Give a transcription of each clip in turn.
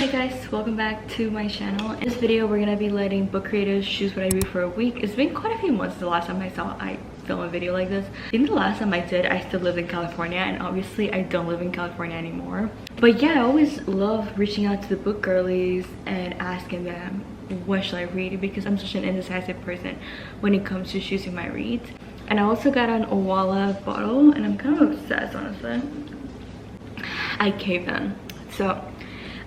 Hey guys, welcome back to my channel. In this video we're gonna be letting book creators choose what I read for a week. It's been quite a few months since the last time I filmed a video like this. I think the last time I did, I still lived in California, and obviously I don't live in California anymore. But yeah, I always love reaching out to the book girlies and asking them what should I read, because I'm such an indecisive person when it comes to choosing my reads. And I also got an Owala bottle and I'm kind of obsessed, honestly. I caved in. So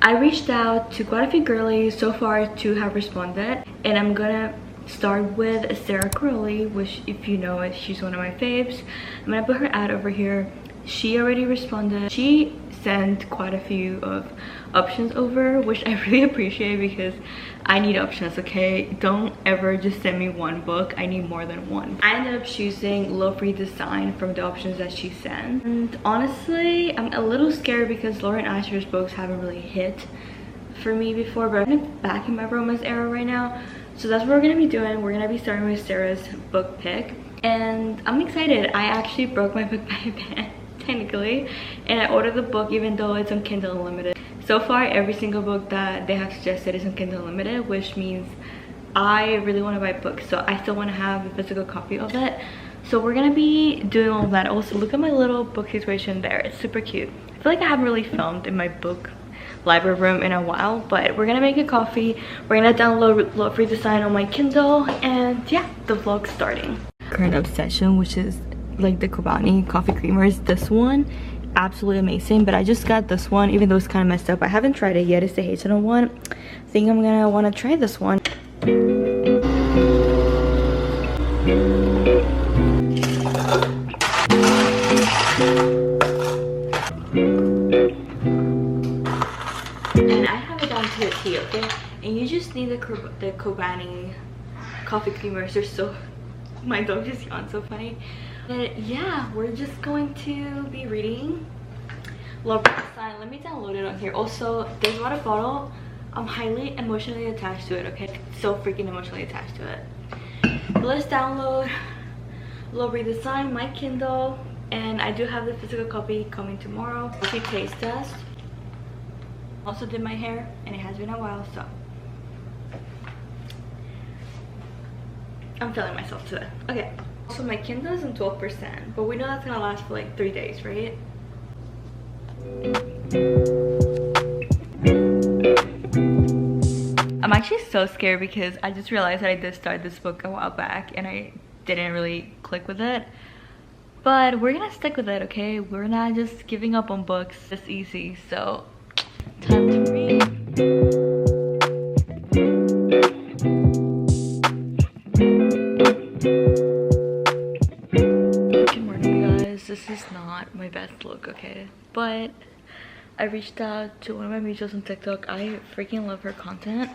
I reached out to quite a few girlies. So far, 2 have responded, and I'm gonna start with Sarah Crowley, which, if you know it, she's one of my faves. I'm gonna put her ad over here. She already responded. She sent quite a few of options over, which I really appreciate because I need options, okay? Don't ever just send me one book. I need more than one. I ended up choosing Love Redesign from the options that she sent. And honestly, I'm a little scared because Lauren Asher's books haven't really hit for me before, but I'm back in my romance era right now. So that's what we're gonna be doing. We're gonna be starting with Sarah's book pick. And I'm excited. I actually broke my book by a pen, technically, and I ordered the book even though it's on Kindle Unlimited. So far, every single book that they have suggested is on Kindle Unlimited, which means I really want to buy books, so I still want to have a physical copy of it. So we're gonna be doing all of that. Also, look at my little book situation there. It's super cute. I feel like I haven't really filmed in my book library room in a while, but we're gonna make a coffee. We're gonna download Love Redesign on my Kindle, and yeah, the vlog's starting. Current obsession, which is like the Kobani coffee creamers. This one, absolutely amazing, but I just got this one even though it's kind of messed up. I haven't tried it yet. It's the hazelnut one. I think I'm gonna want to try this one. And I have it down to a T, okay? And you just need the Kobani coffee creamers. They're so, my dog just yawned, so funny. But yeah, we're just going to be reading Love Redesign. Let me download it on here. Also, this water bottle, I'm highly emotionally attached to it, okay? So freaking emotionally attached to it. But let's download Love Redesign, my Kindle, and I do have the physical copy coming tomorrow. Coffee taste test. Also did my hair, and it has been a while, so I'm feeling myself today. Okay. So my Kindle is on 12%, but we know that's gonna last for like 3 days, right? I'm actually so scared because I just realized that I did start this book a while back and I didn't really click with it. But we're gonna stick with it, okay? We're not just giving up on books this easy, so time to read. This is not my best look, okay? But I reached out to one of my mutuals on TikTok. I freaking love her content,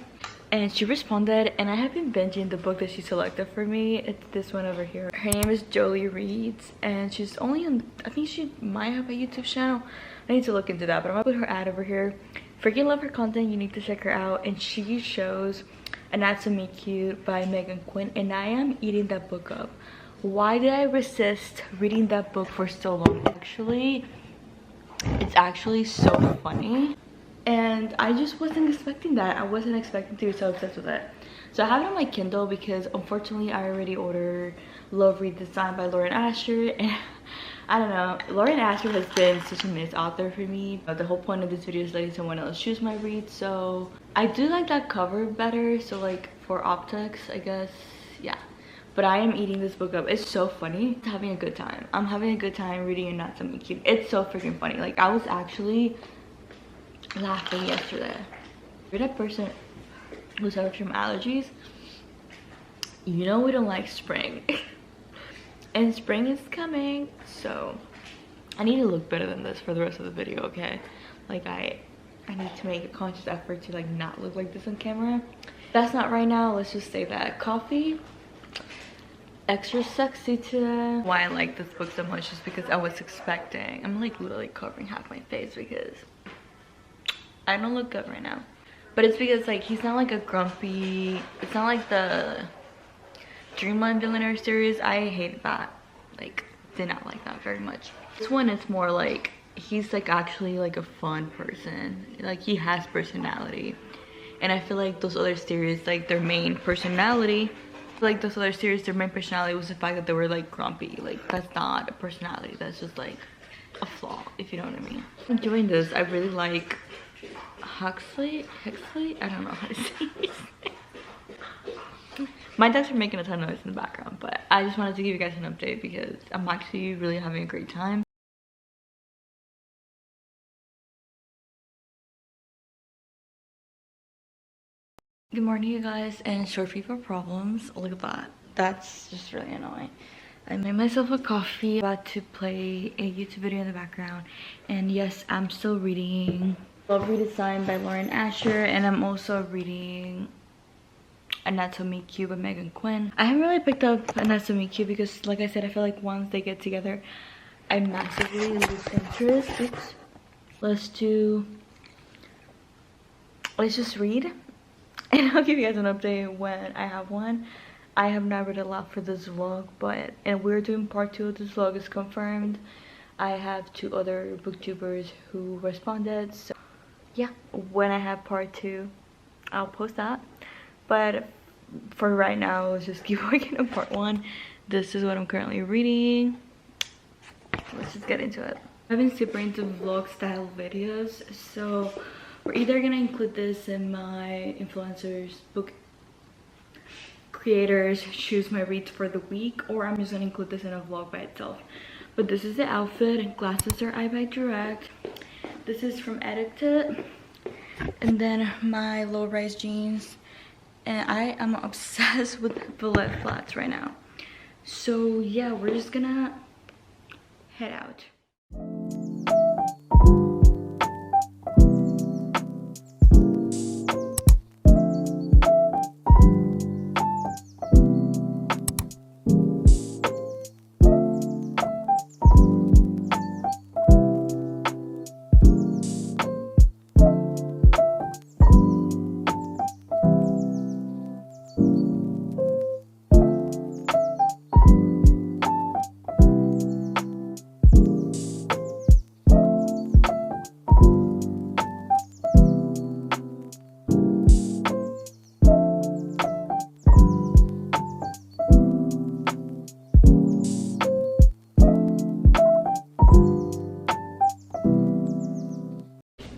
and she responded, and I have been binging the book that she selected for me. It's this one over here. Her name is Jolie Reads, and she's only on, I think she might have a YouTube channel. I need to look into that, but I'm gonna put her ad over here. Freaking love her content. You need to check her out. And she shows Anatomy Cute by Megan Quinn, and I am eating that book up. Why did I resist reading that book for so long? It's actually so funny, and I just wasn't expecting that. I wasn't expecting to be so obsessed with it. So I have it on my Kindle because unfortunately I already ordered Love Redesign by Lauren Asher, and I don't know, Lauren Asher has been such a missed author for me. The whole point of this video is letting someone else choose my read, so I do like that cover better, so like for optics, I guess, yeah. But I am eating this book up. It's so funny. I'm having a good time. I'm having a good time reading and not something cute. It's so freaking funny. Like, I was actually laughing yesterday. You're that person who suffers from allergies. You know we don't like spring. And spring is coming. So I need to look better than this for the rest of the video, okay? Like, I need to make a conscious effort to like not look like this on camera. That's not right now. Let's just say that. Coffee. Extra sexy today. Why I like this book so much is because I was expecting, I'm like literally covering half my face because I don't look good right now, but it's because like he's not like a grumpy, it's not like the Dreamland Billionaire series. I hate that, like did not like that very much. This one is more like he's like actually like a fun person. Like he has personality. And I feel like those other series, like their main personality, was the fact that they were like grumpy. Like that's not a personality, that's just like a flaw, if you know what I mean. I'm enjoying this. I really like Huxley, I don't know how to say his name. My dogs are making a ton of noise in the background, but I just wanted to give you guys an update because I'm actually really having a great time. Good morning, you guys, and short people problems. Look at that. That's just really annoying. I made myself a coffee, about to play a YouTube video in the background, and yes, I'm still reading Love Redesigned by Lauren Asher, and I'm also reading Anatomy Q by Megan Quinn. I haven't really picked up Anatomy Q because, like I said, I feel like once they get together, I massively lose interest. Oops. Let's just read. And I'll give you guys an update when I have one. I have not read a lot for this vlog, and we're doing part 2 of this vlog is confirmed. I have 2 other booktubers who responded, so yeah, when I have part 2, I'll post that. But for right now, let's just keep working on part 1. This is what I'm currently reading. Let's just get into it. I've been super into vlog style videos, so we're either gonna include this in my influencers, book creators choose my reads for the week, or I'm just gonna include this in a vlog by itself. But this is the outfit, and glasses are Eyebuydirect. This is from Edited, and then my low-rise jeans, and I am obsessed with bullet flats right now. So yeah, we're just gonna head out.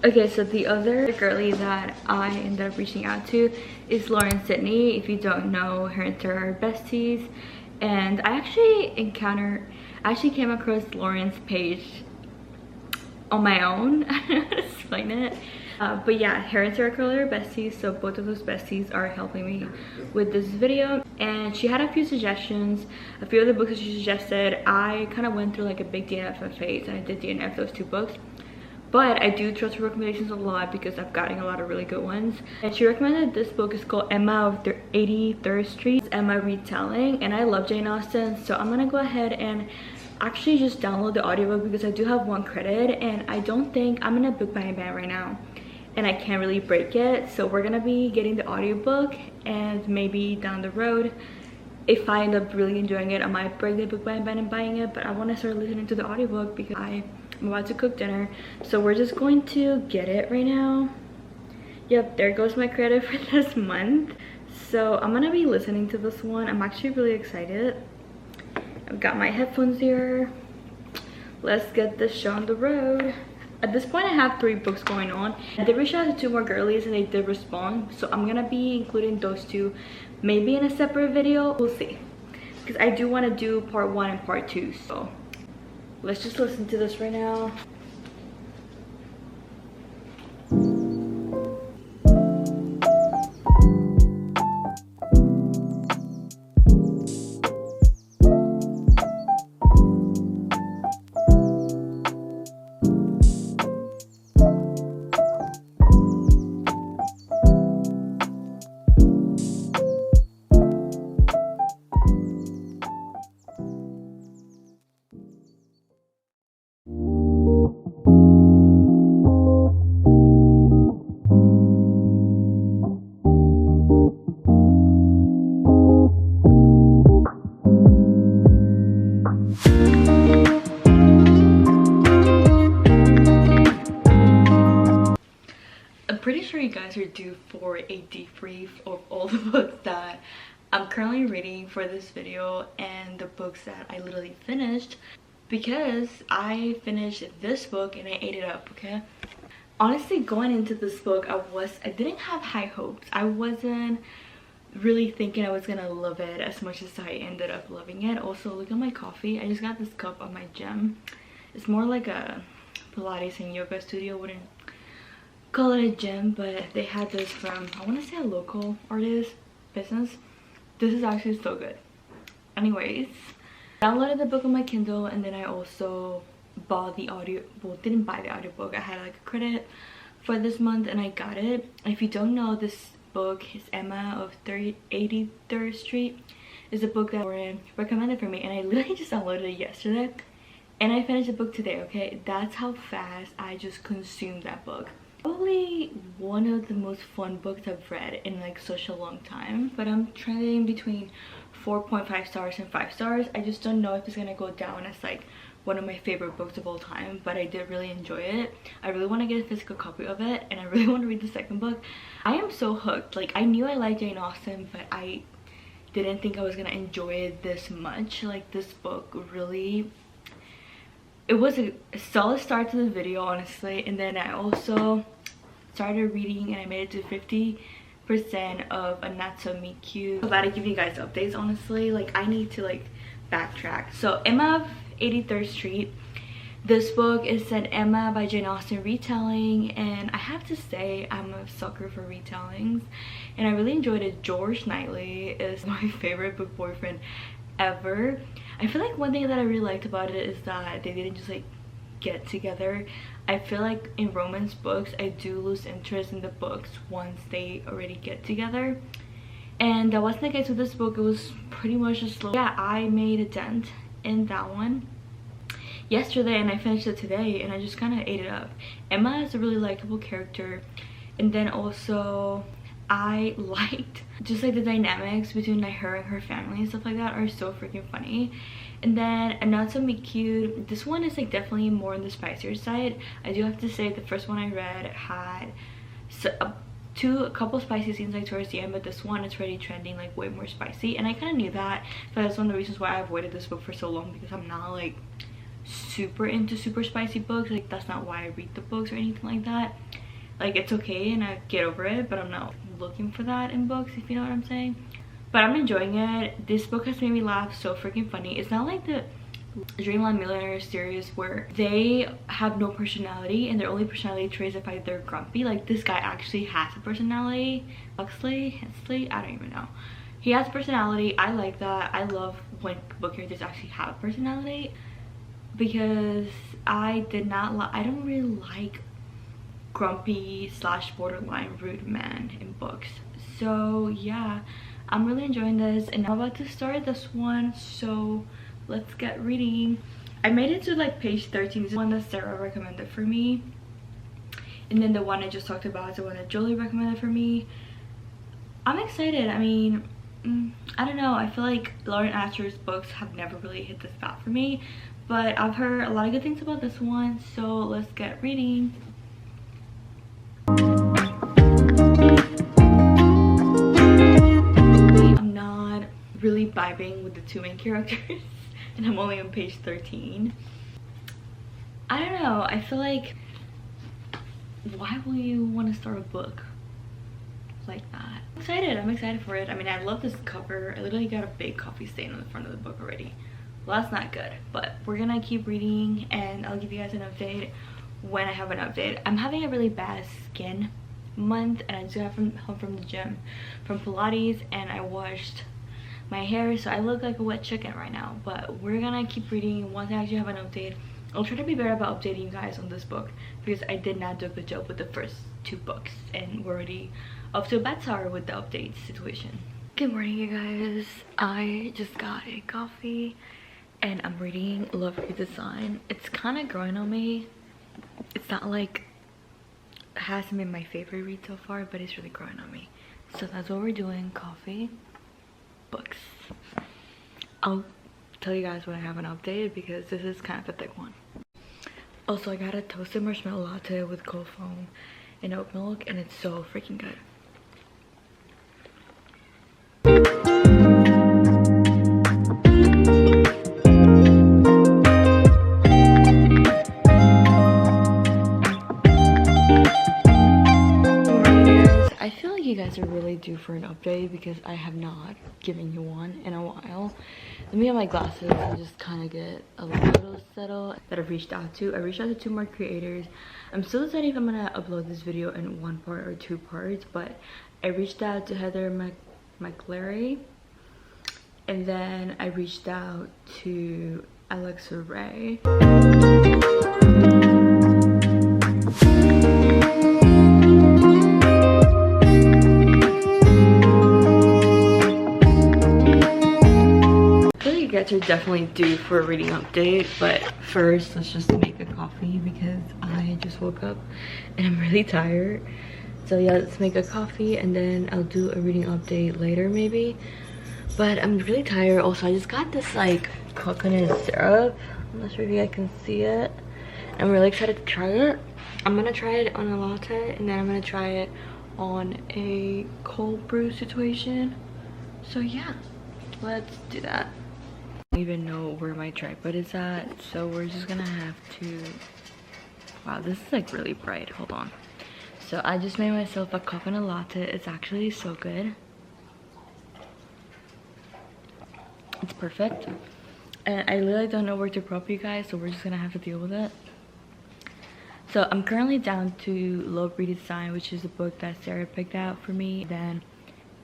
Okay, so the other girlie that I ended up reaching out to is Lauren Sydney. If you don't know, her and Sarah are besties, and I actually came across Lauren's page on my own. I don't know how to explain it, but yeah, her and Sarah are besties, so both of those besties are helping me with this video. And she had a few suggestions, a few of the books that she suggested. I kind of went through like a big DNF phase, and I did DNF those 2 books. But I do trust her recommendations a lot because I've gotten a lot of really good ones. And she recommended this book. Is called Emma of 83rd Street. It's Emma retelling, and I love Jane Austen, so I'm gonna go ahead and actually just download the audiobook because I do have 1 credit, and I don't think I'm in a book buying ban right now, and I can't really break it. So we're gonna be getting the audiobook, and maybe down the road, if I end up really enjoying it, I might break the book buying ban and buying it. But I want to start listening to the audiobook because I'm about to cook dinner, so we're just going to get it right now. Yep, there goes my credit for this month. So I'm gonna be listening to this one. I'm actually really excited. I've got my headphones here. Let's get this show on the road. At this point, I have 3 books going on. I did reach out to 2 more girlies, and they did respond, so I'm gonna be including those 2 maybe in a separate video. We'll see, because I do want to do part 1 and part 2. So let's just listen to this right now. guys are due for a debrief of all the books that I'm currently reading for this video and the books that I literally finished, because I finished this book and I ate it up, okay? Honestly, going into this book, I didn't have high hopes. I wasn't really thinking I was gonna love it as much as I ended up loving it. Also, look at my coffee. I just got this cup on my gym. It's more like a Pilates and yoga studio. Wouldn't call it a gym, but they had this from, I want to say, a local artist business. This is actually so good. Anyways, downloaded the book on my Kindle, and then I also bought the audio, well, didn't buy the audiobook. I had like a credit for this month and I got it. If you don't know, this book is Emma of 83rd Street. Is a book that Lauren recommended for me, and I literally just downloaded it yesterday and I finished the book today, okay? That's how fast I just consumed that book. Probably one of the most fun books I've read in like such a long time, but I'm trending between 4.5 stars and 5 stars. I just don't know if it's gonna go down as like one of my favorite books of all time, but I did really enjoy it. I really want to get a physical copy of it, and I really want to read the second book. I am so hooked. Like, I knew I liked Jane Austen, but I didn't think I was gonna enjoy it this much. Like, this book really, it was a solid start to the video, honestly. And then I also started reading and I made it to 50% of A Not So Meet Cute. I'm about to give you guys updates, honestly. Like, I need to like backtrack. So Emma of 83rd Street, this book is an Emma by Jane Austen retelling, and I have to say I'm a sucker for retellings and I really enjoyed it. George Knightley is my favorite book boyfriend ever. I feel like one thing that I really liked about it is that they didn't just like get together. I feel like in romance books I do lose interest in the books once they already get together, and that wasn't the case with this book. It was pretty much just slow. Yeah, I made a dent in that one yesterday and I finished it today, and I just kind of ate it up. Emma is a really likable character, and then also I liked just like the dynamics between like her and her family and stuff like that are so freaking funny. And then A Not So Meet Cute, this one is like definitely more on the spicier side. I do have to say the first one I read had a couple spicy scenes like towards the end, but this one is already trending like way more spicy, and I kind of knew that. But that's one of the reasons why I avoided this book for so long, because I'm not like super into super spicy books. Like, that's not why I read the books or anything like that. Like, it's okay and I get over it, but I'm not looking for that in books, if you know what I'm saying. But I'm enjoying it. This book has made me laugh. So freaking funny. It's not like the Dreamland Millionaire series where they have no personality and their only personality traits are if they're grumpy. Like, this guy actually has a personality. Hensley, I don't even know. He has a personality. I like that. I love when book characters actually have a personality, because I don't really like grumpy / borderline rude man in books. So yeah, I'm really enjoying this, and I'm about to start this one, so let's get reading. I made it to like page 13. This is the one that Sarah recommended for me, and then the one I just talked about is the one that Jolie recommended for me. I'm excited. I mean, I don't know, I feel like Lauren Astor's books have never really hit the spot for me, but I've heard a lot of good things about this one, so let's get reading. I'm not really vibing with the two main characters and I'm only on page 13. I don't know, I feel like, why will you want to start a book like that? I'm excited for it. I mean, I love this cover. I literally got a big coffee stain on the front of the book already. Well, that's not good, but we're gonna keep reading and I'll give you guys an update when I have an update. I'm having a really bad skin month, and I just got home from the gym from Pilates and I washed my hair, so I look like a wet chicken right now. But we're gonna keep reading. Once I actually have an update, I'll try to be better about updating you guys on this book, because I did not do a good job with the first 2 books and we're already off to a bad start with the update situation. Good morning, you guys. I just got a coffee and I'm reading Love Redesign. It's kind of growing on me. It's not like, it hasn't been my favorite read so far, but it's really growing on me. So that's what we're doing. Coffee, books. I'll tell you guys when I have an update, because this is kind of a thick one. Also, I got a toasted marshmallow latte with cold foam, and oat milk, and it's so freaking good. I feel like you guys are really due for an update because I have not given you one in a while. Let me get my glasses and just kind of get a little settled that I've reached out to. I reached out to 2 more creators. I'm still deciding if I'm gonna upload this video in 1 part or 2 parts, but I reached out to Heather McLary, and then I reached out to Alexa Ray. You guys are definitely due for a reading update, but first let's just make a coffee because I just woke up and I'm really tired. So yeah, let's make a coffee and then I'll do a reading update later maybe. But I'm really tired. Also, I just got this like coconut syrup. I'm not sure if you guys can see it. I'm really excited to try it. I'm gonna try it on a latte and then I'm gonna try it on a cold brew situation. So yeah, let's do that. I don't even know where my tripod is at, so we're just gonna have to... Wow, this is like really bright. Hold on. So I just made myself a coconut latte. It's actually so good. It's perfect. And I literally don't know where to prop you guys, so we're just gonna have to deal with it. So I'm currently down to Love Redesign, which is a book that Sarah picked out for me. Then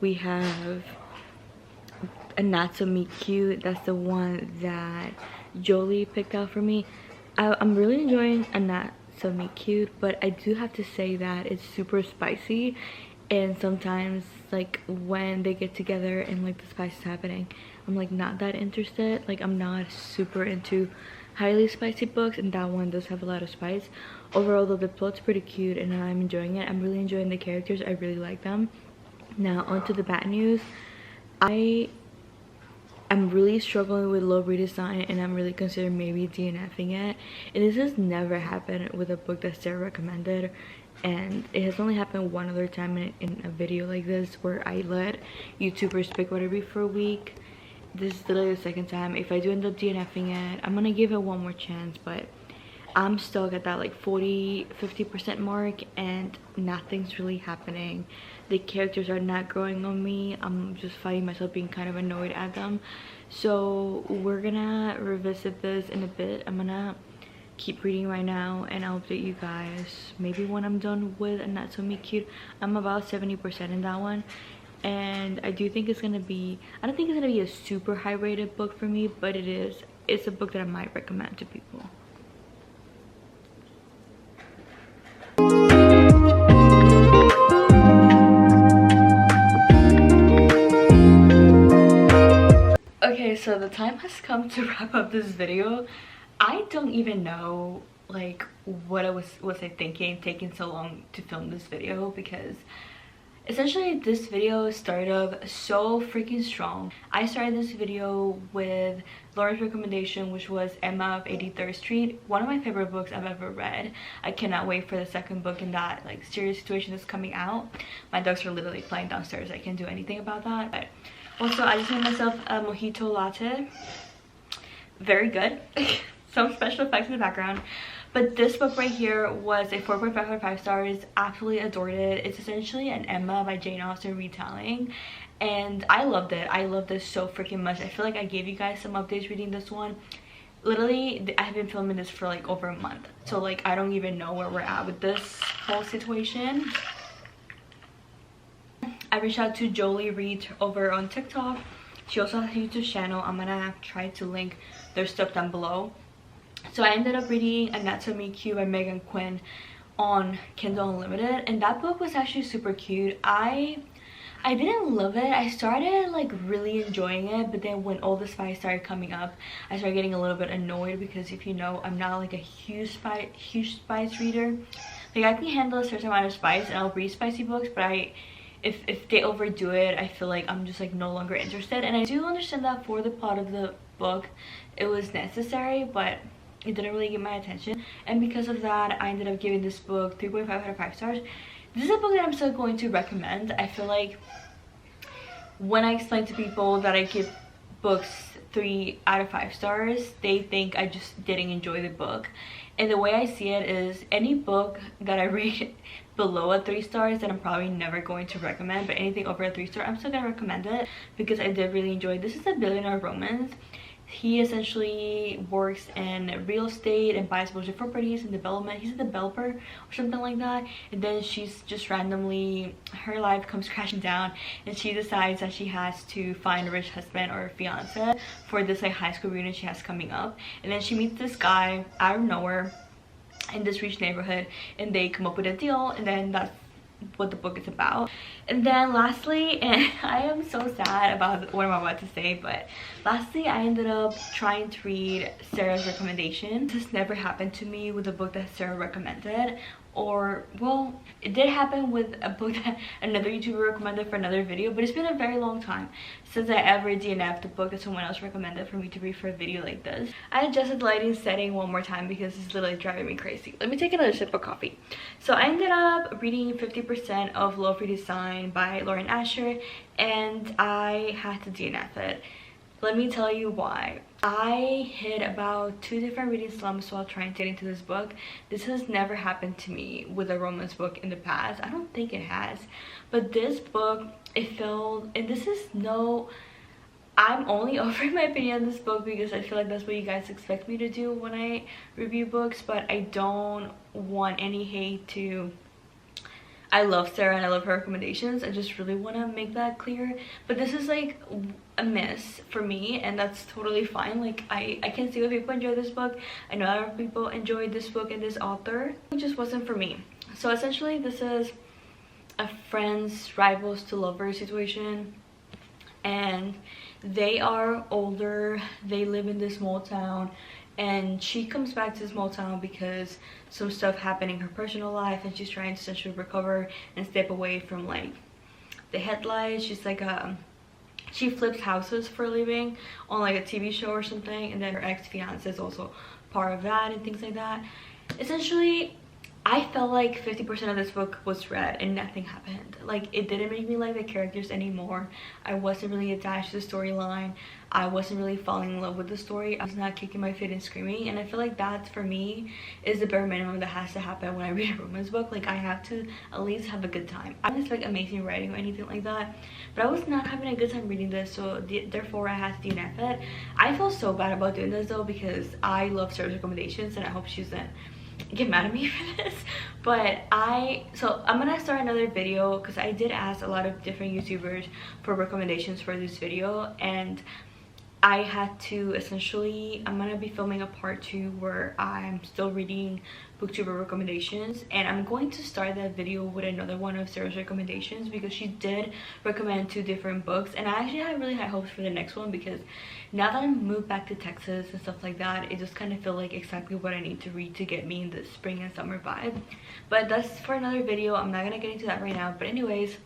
we have A Not So Meet Cute. That's the one that Jolie picked out for me. I'm really enjoying A Not So Meet Cute, but I do have to say that it's super spicy, and sometimes like when they get together and like the spice is happening, I'm like not that interested. Like I'm not super into highly spicy books, and that one does have a lot of spice. Overall though, the plot's pretty cute and I'm enjoying it. I'm really enjoying the characters. I really like them. Now onto the bad news. I'm really struggling with low redesign and I'm really considering maybe DNFing it. And this has never happened with a book that Sarah recommended, and it has only happened one other time in a video like this where I let YouTubers pick what I read for a week. This is literally the 2nd time. If I do end up DNFing it, I'm gonna give it one more chance, but I'm stuck at that like 40-50% mark and nothing's really happening. The characters are not growing on me. I'm just finding myself being kind of annoyed at them. So we're gonna revisit this in a bit. I'm gonna keep reading right now and I'll update you guys maybe when I'm done with A Not So Meet Cute. I'm about 70% in that one, and I do think it's gonna be, I don't think it's gonna be a super high rated book for me, but it's a book that I might recommend to people. Okay, so the time has come to wrap up this video. I don't even know like what I was I thinking taking so long to film this video, because essentially this video started off so freaking strong. I started this video with Laura's recommendation, which was Emma of 83rd Street, one of my favorite books I've ever read. I cannot wait for the 2nd book in that like serious situation that's coming out. My dogs are literally playing downstairs. I can't do anything about that. But also I just made myself a mojito latte. Very good. Some special effects in the background. But this book right here was a 4.5 out of 5 stars. Absolutely adored it. It's essentially an Emma by Jane Austen retelling, and I loved it. I loved this so freaking much. I feel like I gave you guys some updates reading this one. Literally, I've been filming this for like over a month, so like I don't even know where we're at with this whole situation. I reached out to Jolie Reed over on TikTok. She also has a YouTube channel. I'm gonna try to link their stuff down below. So I ended up reading A Not So Meet Cute by Megan Quinn on Kindle Unlimited, and that book was actually super cute. I didn't love it. I started like really enjoying it, but then when all the spice started coming up, I started getting a little bit annoyed, because if you know, I'm not like a huge spice reader. Like I can handle a certain amount of spice and I'll read spicy books, but if they overdo it, I feel like I'm just like no longer interested. And I do understand that for the plot of the book it was necessary, but it didn't really get my attention, and because of that I ended up giving this book 3.5 out of 5 stars. This is a book that I'm still going to recommend. I feel like when I explain to people that I give books 3 out of 5 stars, they think I just didn't enjoy the book. And the way I see it is, any book that I rate below a 3 stars then I'm probably never going to recommend, but anything over a 3 star I'm still gonna recommend it because I did really enjoy it. This is a billionaire romance. He essentially works in real estate and buys a bunch of properties and development. He's a developer or something like that, and then she's just randomly, her life comes crashing down and she decides that she has to find a rich husband or a fiance for this like high school reunion she has coming up. And then she meets this guy out of nowhere in this rich neighborhood and they come up with a deal, and then that's what the book is about. And then lastly, and I am so sad about what I'm about to say, but lastly I ended up trying to read Sarah's recommendation. This has never happened to me with a book that Sarah recommended, or well, it did happen with a book that another YouTuber recommended for another video, but it's been a very long time since I ever DNF'd a book that someone else recommended for me to read for a video like this. I adjusted the lighting setting one more time because it's literally driving me crazy. Let me take another sip of coffee. So I ended up reading 50% of Love Redesign by Lauren Asher, and I had to DNF it. Let me tell you why. I hit about 2 different reading slumps while trying to get into this book. This has never happened to me with a romance book in the past. I don't think it has. But this book, it felt, and this is no, I'm only offering my opinion on this book because I feel like that's what you guys expect me to do when I review books, but I don't want any hate to, I love Sarah and I love her recommendations. I just really want to make that clear. But this is like a miss for me, and that's totally fine. Like I can see why people enjoy this book. I know other people enjoyed this book and this author. It just wasn't for me. So essentially this is a friends rivals to lovers situation, and they are older, they live in this small town, and she comes back to the small town because some stuff happened in her personal life and she's trying to essentially recover and step away from like the headlights. She's like she flips houses for a living on like a TV show or something, and then her ex-fiance is also part of that and things like that. Essentially I felt like 50% of this book was read and nothing happened. Like, it didn't make me like the characters anymore. I wasn't really attached to the storyline. I wasn't really falling in love with the story. I was not kicking my feet and screaming, and I feel like that for me is the bare minimum that has to happen when I read a romance book. Like, I have to at least have a good time. I don't expect amazing writing or anything like that, but I was not having a good time reading this, so therefore I had to DNF it. I feel so bad about doing this though because I love Sarah's recommendations and I hope she doesn't get mad at me for this. But so I'm gonna start another video because I did ask a lot of different YouTubers for recommendations for this video, and I had to essentially, I'm gonna be filming a part 2 where I'm still reading booktuber recommendations, and I'm going to start that video with another one of Sarah's recommendations because she did recommend 2 different books, and I actually have really high hopes for the next one because now that I'm moved back to Texas and stuff like that, it just kind of feel like exactly what I need to read to get me in the spring and summer vibe. But that's for another video. I'm not gonna get into that right now, but anyways,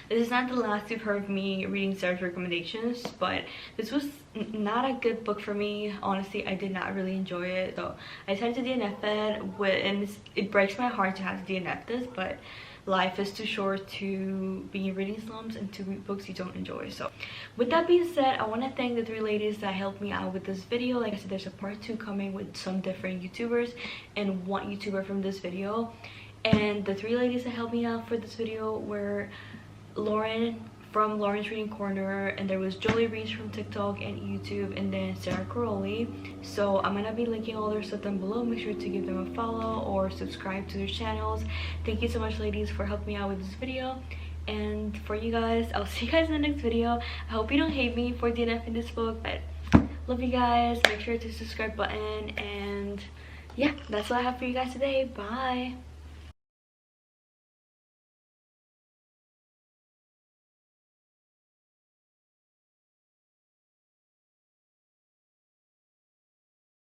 this is not the last you've heard of me reading Sarah's recommendations, but this was not a good book for me. Honestly, I did not really enjoy it, so I decided to DNF it, and it breaks my heart to have to DNF this, but life is too short to be in reading slumps and to read books you don't enjoy. So with that being said, I want to thank the 3 ladies that helped me out with this video. Like I said, there's a part 2 coming with some different YouTubers and one YouTuber from this video, and the 3 ladies that helped me out for this video were Lauren from Lauren's Reading Corner, and there was Jolie Reads from TikTok and YouTube, and then Sarah Jolie. So I'm gonna be linking all their stuff down below. Make sure to give them a follow or subscribe to their channels. Thank you so much, ladies, for helping me out with this video. And for you guys, I'll see you guys in the next video. I hope you don't hate me for DNFing this book, but love you guys. Make sure to subscribe button, and yeah, that's all I have for you guys today. Bye.